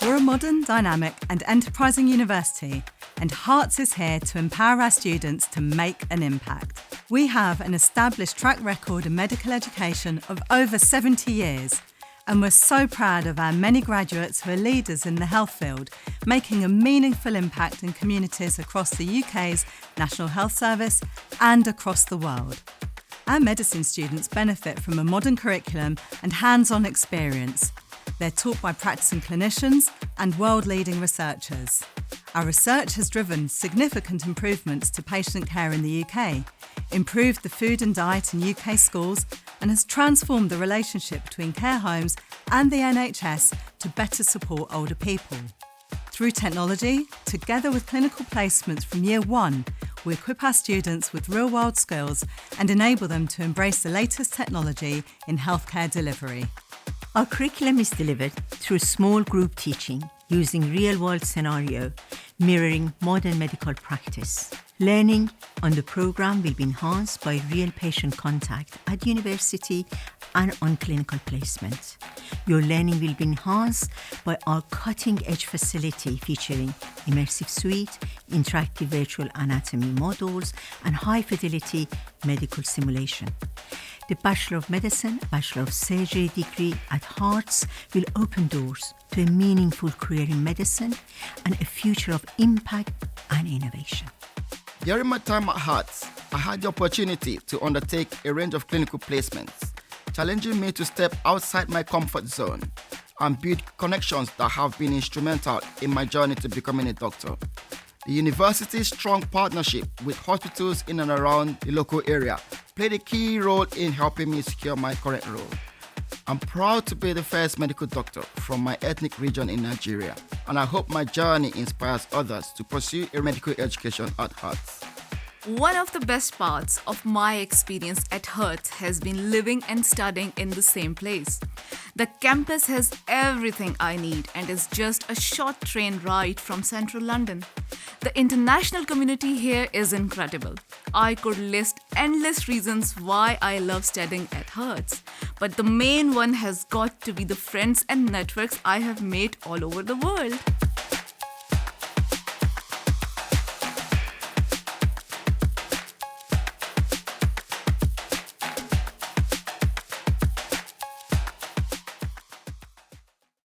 We're a modern, dynamic and enterprising university, and Herts is here to empower our students to make an impact. We have an established track record in medical education of over 70 years, and we're so proud of our many graduates who are leaders in the health field, making a meaningful impact in communities across the UK's National Health Service and across the world. Our medicine students benefit from a modern curriculum and hands-on experience. They're taught by practicing clinicians and world-leading researchers. Our research has driven significant improvements to patient care in the UK, improved the food and diet in UK schools, and has transformed the relationship between care homes and the NHS to better support older people. Through technology, together with clinical placements from year one, we equip our students with real-world skills and enable them to embrace the latest technology in healthcare delivery. Our curriculum is delivered through small group teaching using real-world scenario, mirroring modern medical practice. Learning on the programme will be enhanced by real patient contact at university and on clinical placement. Your learning will be enhanced by our cutting-edge facility featuring immersive suite, interactive virtual anatomy models and high-fidelity medical simulation. The Bachelor of Medicine, Bachelor of Surgery degree at Herts will open doors to a meaningful career in medicine and a future of impact and innovation. During my time at Herts, I had the opportunity to undertake a range of clinical placements, challenging me to step outside my comfort zone and build connections that have been instrumental in my journey to becoming a doctor. The university's strong partnership with hospitals in and around the local area played a key role in helping me secure my current role. I'm proud to be the first medical doctor from my ethnic region in Nigeria, and I hope my journey inspires others to pursue a medical education at Herts. One of the best parts of my experience at Herts has been living and studying in the same place. The campus has everything I need and is just a short train ride from central London. The international community here is incredible. I could list endless reasons why I love studying at Herts, but the main one has got to be the friends and networks I have made all over the world.